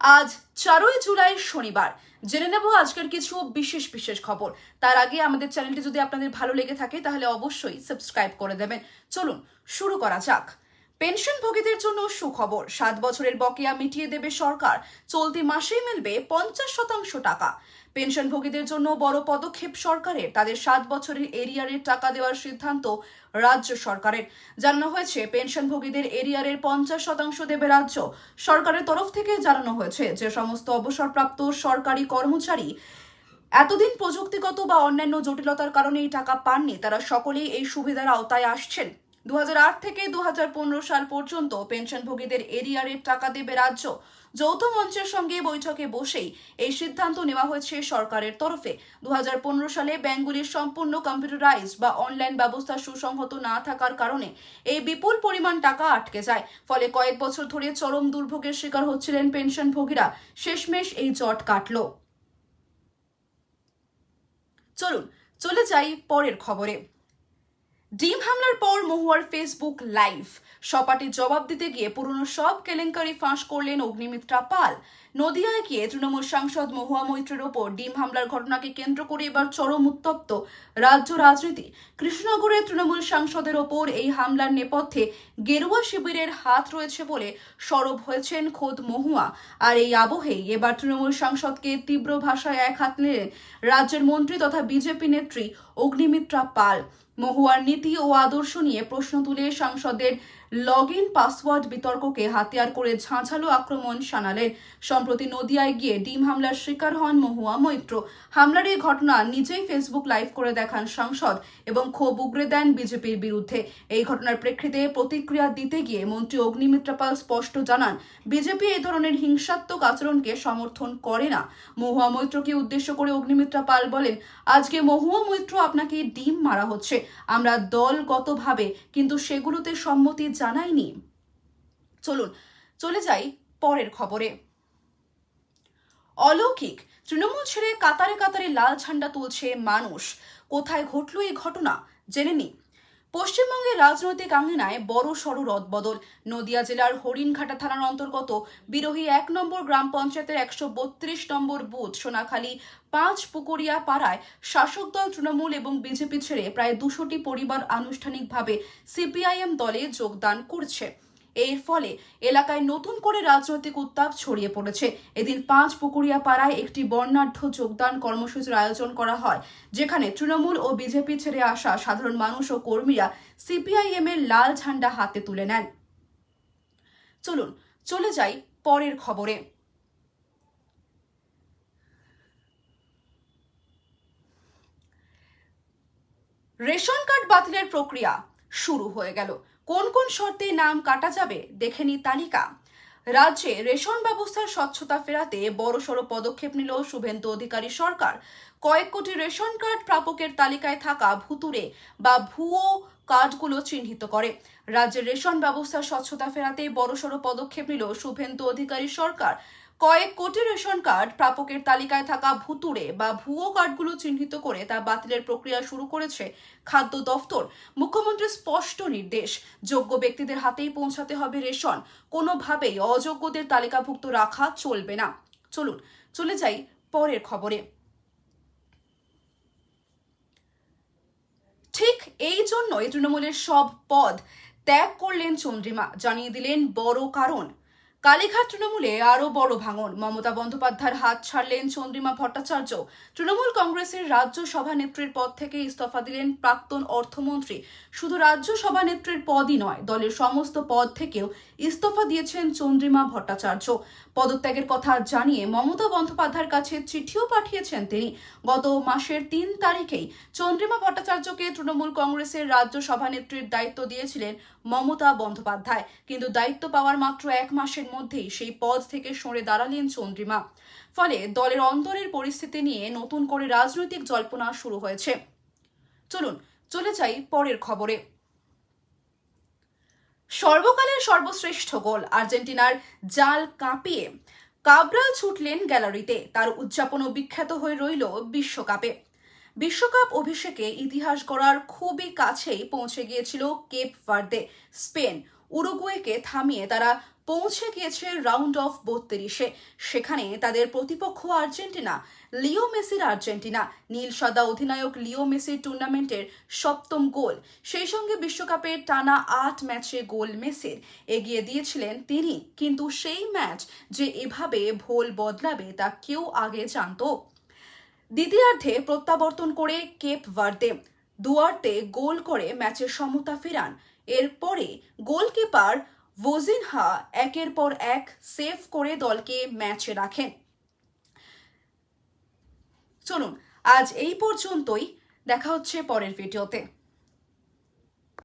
আজ 4ই জুলাই শনিবার। জেনে নেব আজকের কিছু বিশেষ খবর। তার আগে আমাদের চ্যানেলটি যদি আপনাদের ভালো লেগে থাকে তাহলে অবশ্যই সাবস্ক্রাইব করে দেবেন। চলুন শুরু করা যাক। পেনশনভোগীদের জন্য সুখবর, 7 বছরের বকেয়া মিটিয়ে দেবে সরকার। চলতি মাসেই মিলবে 50% টাকা। পেনশনভোগীদের জন্য বড় পদক্ষেপ সরকারের। তাদের 7 বছরের এরিয়ারের টাকা দেওয়ার সিদ্ধান্ত রাজ্য সরকারের। জানানো হয়েছে পেনশনভোগীদের এরিয়ারের 50% দেবে রাজ্য সরকারের তরফ থেকে। জানানো হয়েছে যে সমস্ত অবসরপ্রাপ্ত সরকারি কর্মচারী এতদিন প্রযুক্তিগত বা অন্যান্য জটিলতার কারণে এই টাকা পাননি, তারা সকলেই এই সুবিধার আওতায় আসছেন। 2008 থেকে 2015 সাল পর্যন্ত পেনশনভোগীদের এরিয়ারের টাকা দেবে রাজ্য। যৌথ মঞ্চের সঙ্গে বৈঠকে বসেই এই সিদ্ধান্ত নেওয়া হয়েছে সরকারের তরফে। 2015 সালে ব্যাংকগুলির সম্পূর্ণ কম্পিউটারাইজড বা অনলাইন ব্যবস্থা সুসংহত না থাকার কারণে এই বিপুল পরিমাণ টাকা আটকে যায়। ফলে কয়েক বছর ধরে চরম দুর্ভোগের শিকার হচ্ছিলেন পেনশনভোগীরা। শেষমেশ এই জট কাটল। চলুন চলে যাই পরের খবরে। ডিম হামলার পর মহুয়ার ফেসবুক লাইভ, সপাটে জবাব দিতে গিয়ে পুরনো সব কেলেঙ্কারি ফাঁস করলেন অগ্নিমিত্রা পাল। নদিয়ায় গিয়ে তৃণমূল সাংসদ মহুয়া মৈত্রের ওপর ডিম হামলার ঘটনাকে কেন্দ্র করে এবার চরম উত্তপ্ত রাজ্য রাজনীতি। কৃষ্ণনগরের তৃণমূল সাংসদের ওপর এই হামলার নেপথ্যে গেরুয়া শিবিরের হাত রয়েছে বলে সরব হয়েছেন খোদ মহুয়া। আর এই আবহেই এবার তৃণমূল সাংসদকে তীব্র ভাষায় এক হাত নিলেন রাজ্যের মন্ত্রী তথা বিজেপি নেত্রী অগ্নিমিত্রা পাল। মহুয়ার নীতি ও আদর্শ নিয়ে প্রশ্ন তুলে সাংসদের লগইন পাসওয়ার্ড বিতর্ককে হাতিয়ার করে ঝাঁঝালো আক্রমণ শানালেন। সম্প্রতি নদিয়ায় গিয়ে ডিম হামলার শিকার হন মহুয়া মৈত্র। হামলার এই ঘটনা নিজেই ফেসবুক লাইভ করে দেখান সাংসদ এবং ক্ষোভ উগরে দেন বিজেপির বিরুদ্ধে। এই ঘটনার প্রেক্ষিতে প্রতিক্রিয়া দিতে গিয়ে মন্ত্রী অগ্নিমিত্রা পাল স্পষ্ট জানান, বিজেপি এই ধরনের হিংসাত্মক আচরণকে সমর্থন করে না। মহুয়া মৈত্রকে উদ্দেশ্য করে অগ্নিমিত্রা পাল বলেন, আজকে মহুয়া মৈত্র আপনাকে ডিম মারা হচ্ছে, আমরা দলগতভাবে কিন্তু সেগুলোতে সম্মতি জানাইনি। চলুন চলে যাই পরের খবরে। অলৌকিক, তৃণমূল ছেড়ে কাতারে কাতারে লাল ঝান্ডা তুলছে মানুষ। কোথায় ঘটল এই ঘটনা জেনে নিই। পশ্চিমবঙ্গের রাজনৈতিক আঙ্গিনায় বড় সড় রদবদল। নদিয়া জেলার হরিণঘাটা থানার অন্তর্গত বিরোহী 1 নম্বর গ্রাম পঞ্চায়েতের 132 নম্বর বুথ সোনাখালী 5 পুকুরিয়া পাড়ায় শাসক দল তৃণমূল এবং বিজেপি ছেড়ে প্রায় 200টি পরিবার আনুষ্ঠানিকভাবে সিপিআইএম দলে যোগদান করছে। এর ফলে এলাকায় নতুন করে রাজনৈতিক উত্তাপ ছড়িয়ে পড়েছে। এদিন 5 পুকুরিয়া পাড়ায় একটি বর্ণাঢ্য যোগদান কর্মসূচির আয়োজন করা হয়, যেখানে তৃণমূল ও বিজেপি ছেড়ে আসা সাধারণ মানুষ ও কর্মীরা সিপিআইএম এর লাল ঝান্ডা হাতে তুলে নেন। চলুন চলে যাই পরের খবরে। রেশন কার্ড বাতিলের প্রক্রিয়া শুরু হয়ে গেল। কোন কোন শর্তে নাম কাটা যাবে দেখে নি তালিকা। রাজ্যে রেশন ব্যবস্থার স্বচ্ছতা ফেরাতে বড়সড় পদক্ষেপ নিল শুভেন্দু অধিকারী সরকার। কয়েক কোটি রেশন কার্ড প্রাপকের তালিকায় থাকা ভুতুড়ে বা ভুয়ো কার্ডগুলো চিহ্নিত করে। রাজ্যের রেশন ব্যবস্থার স্বচ্ছতা ফেরাতে বড়সড় পদক্ষেপ নিল শুভেন্দু অধিকারী সরকার। কয়েক কোটি রেশন কার্ড প্রাপকের তালিকায় থাকা ভুতুড়ে বা ভুয়ো কার্ডগুলো চিহ্নিত করে তা বাতিলের প্রক্রিয়া শুরু করেছে খাদ্য দফতর। মুখ্যমন্ত্রীর স্পষ্ট নির্দেশ, যোগ্য ব্যক্তিদের হাতেই পৌঁছাতে হবে রেশন, কোনোভাবেই অযোগ্যদের তালিকাভুক্ত রাখা চলবে না। চলুন চলে যাই পরের খবরে। ঠিক এই জন্যই তৃণমূলের সব পদ ত্যাগ করলেন চন্দ্রিমা, জানিয়ে দিলেন বড় কারণ। কালীঘাট তৃণমূলে আরো বড় ভাঙন, মমতা বন্দ্যোপাধ্যায়ের হাত ছাড়লেন চন্দ্রিমা ভট্টাচার্য। তৃণমূল কংগ্রেসের রাজ্য সভানেত্রীর পদ থেকে ইস্তফা দিলেন প্রাক্তন অর্থমন্ত্রী। শুধু রাজ্য সভানেত্রীর পদই নয়, দলের সমস্ত পদ থেকেও ইস্তফা দিয়েছেন চন্দ্রিমা ভট্টাচার্য। পদত্যাগের কথা জানিয়ে মমতা বন্দ্যোপাধ্যায়ের কাছে চিঠিও পাঠিয়েছেন তিনি। গত মাসের 3 তারিখেই চন্দ্রিমা ভট্টাচার্যকে তৃণমূল কংগ্রেসের রাজ্য সভানেত্রীর দায়িত্ব দিয়েছিলেন মমতা বন্দ্যোপাধ্যায়, কিন্তু দায়িত্ব পাওয়ার মাত্র 1 মাসের মধ্যেই সেই পদ থেকে সরে দাঁড়ালেন চন্দ্রিমা। ফলে দলের অন্তরের পরিস্থিতি নিয়ে নতুন করে রাজনৈতিক জল্পনা শুরু হয়েছে। চলুন চলে যাই পরের খবরে। সর্বকালের সর্বশ্রেষ্ঠ গোল, আর্জেন্টিনার জাল কাঁপিয়ে কাবরাল ছুটলেন গ্যালারিতে। তার উদযাপনও বিখ্যাত হয়ে রইল বিশ্বকাপে। বিশ্বকাপ অভিষেকে ইতিহাস গড়ার খুবই কাছেই পৌঁছে গিয়েছিল কেপ ভার্দে। স্পেন উরুগুয়েকে থামিয়ে তারা পৌঁছে গিয়েছে রাউন্ড অফ 32-এ। সেখানে তাদের প্রতিপক্ষ আর্জেন্টিনা। লিও মেসির আর্জেন্টিনা, নীল সাদা অধিনায়ক লিও মেসির টুর্নামেন্টের 7ম গোল, সেই সঙ্গে বিশ্বকাপের টানা 8 ম্যাচে গোল মেসির, এগিয়ে দিয়েছিলেন তিনি। কিন্তু সেই ম্যাচ যে এভাবে ভোল বদলাবে তা কেউ আগে জানত? দ্বিতীয়ার্ধে প্রত্যাবর্তন করে কেপ ভার্দে, দুয়ার্তে গোল করে ম্যাচের সমতা ফেরান। এরপরে গোলকিপার ভোজিনহা একের পর এক সেভ করে দলকে ম্যাচে রাখেন। চলুন আজ এই পর্যন্তই, দেখা হচ্ছে পরের ভিডিওতে।